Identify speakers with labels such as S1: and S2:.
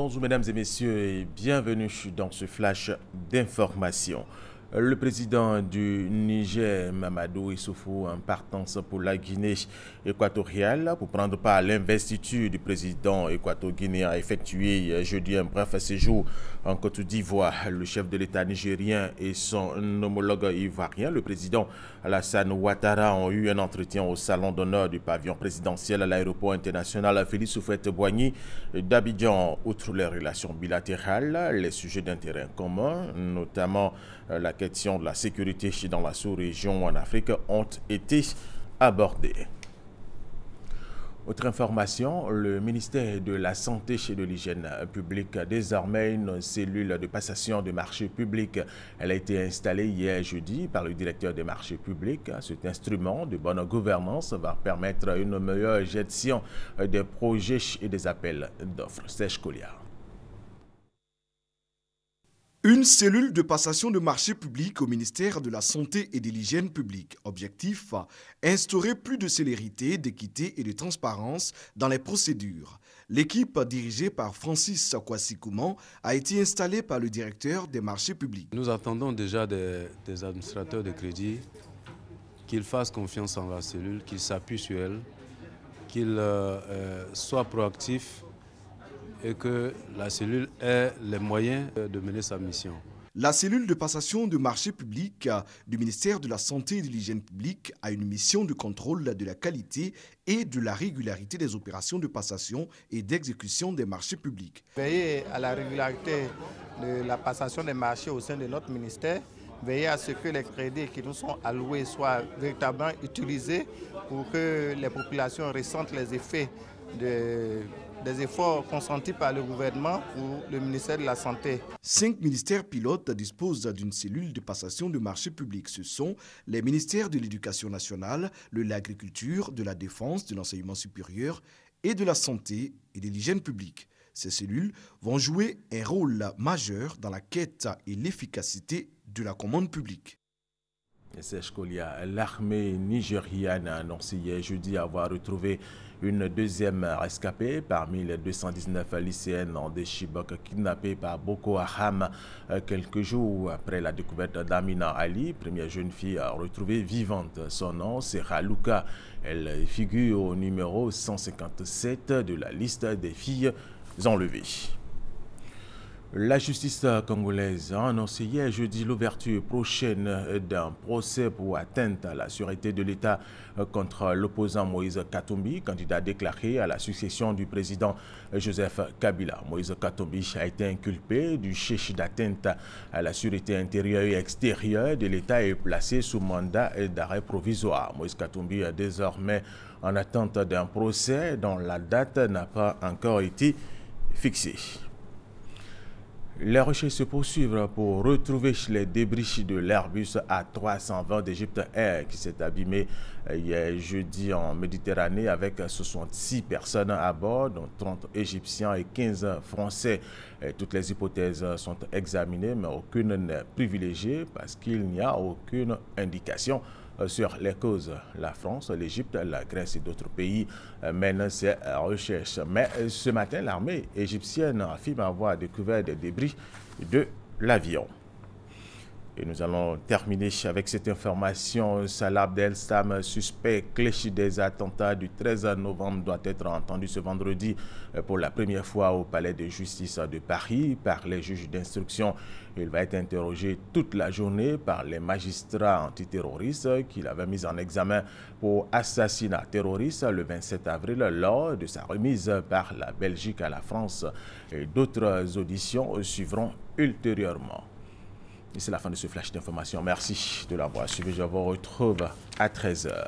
S1: Bonjour mesdames et messieurs et bienvenue dans ce flash d'information. Le président du Niger, Mamadou Issoufou, en partance pour la Guinée équatoriale pour prendre part à l'investiture du président équato-guinéen a effectué jeudi un bref séjour en Côte d'Ivoire. Le chef de l'État nigérien et son homologue ivoirien, le président Alassane Ouattara, ont eu un entretien au salon d'honneur du pavillon présidentiel à l'aéroport international Félix Houphouët-Boigny d'Abidjan. Outre les relations bilatérales, les sujets d'intérêt commun, notamment la question de la sécurité dans la sous-région en Afrique, ont été abordés. Autre information, le ministère de la Santé et de l'Hygiène publique a désormais une cellule de passation de marchés publics. Elle a été installée hier jeudi par le directeur des marchés publics. Cet instrument de bonne gouvernance va permettre une meilleure gestion des projets et des appels d'offres. Serge Colliard.
S2: Une cellule de passation de marchés publics au ministère de la Santé et de l'Hygiène publique. Objectif, instaurer plus de célérité, d'équité et de transparence dans les procédures. L'équipe dirigée par Francis Kwasi-Kouman a été installée par le directeur des marchés publics.
S3: Nous attendons déjà des administrateurs de crédit qu'ils fassent confiance en la cellule, qu'ils s'appuient sur elle, qu'ils soient proactifs et que la cellule ait les moyens de mener sa mission.
S2: La cellule de passation de marchés publics du ministère de la Santé et de l'Hygiène publique a une mission de contrôle de la qualité et de la régularité des opérations de passation et d'exécution des marchés publics.
S4: Veiller à la régularité de la passation des marchés au sein de notre ministère, veiller à ce que les crédits qui nous sont alloués soient véritablement utilisés pour que les populations ressentent les effets des efforts consentis par le gouvernement ou le ministère de la Santé.
S2: 5 ministères pilotes disposent d'une cellule de passation de marchés publics. Ce sont les ministères de l'Éducation nationale, de l'Agriculture, de la Défense, de l'Enseignement supérieur et de la Santé et de l'Hygiène publique. Ces cellules vont jouer un rôle majeur dans la quête et l'efficacité de la commande publique.
S1: Serge Colliard, l'armée nigériane a annoncé hier jeudi avoir retrouvé une deuxième rescapée parmi les 219 lycéennes de Chibok kidnappées par Boko Haram quelques jours après la découverte d'Amina Ali, première jeune fille retrouvée vivante. Son nom, c'est Raluka. Elle figure au numéro 157 de la liste des filles enlevées. La justice congolaise a annoncé hier jeudi l'ouverture prochaine d'un procès pour atteinte à la sûreté de l'État contre l'opposant Moïse Katumbi, candidat déclaré à la succession du président Joseph Kabila. Moïse Katumbi a été inculpé du chef d'atteinte à la sûreté intérieure et extérieure de l'État et placé sous mandat d'arrêt provisoire. Moïse Katumbi est désormais en attente d'un procès dont la date n'a pas encore été fixée. Les recherches se poursuivent pour retrouver les débris de l'Airbus A320 d'Egypte Air qui s'est abîmé hier jeudi en Méditerranée avec 66 personnes à bord, dont 30 Égyptiens et 15 Français. Toutes les hypothèses sont examinées, mais aucune n'est privilégiée parce qu'il n'y a aucune indication sur les causes. La France, l'Égypte, la Grèce et d'autres pays mènent ces recherches. Mais ce matin, l'armée égyptienne affirme avoir découvert des débris de l'avion. Et nous allons terminer avec cette information. Salah Abdel-Sam, suspect clé des attentats du 13 novembre, doit être entendu ce vendredi pour la première fois au palais de justice de Paris par les juges d'instruction. Il va être interrogé toute la journée par les magistrats antiterroristes qu'il avait mis en examen pour assassinat terroriste le 27 avril lors de sa remise par la Belgique à la France. Et d'autres auditions suivront ultérieurement. Et c'est la fin de ce flash d'information. Merci de l'avoir suivi. Je vous retrouve à 13h.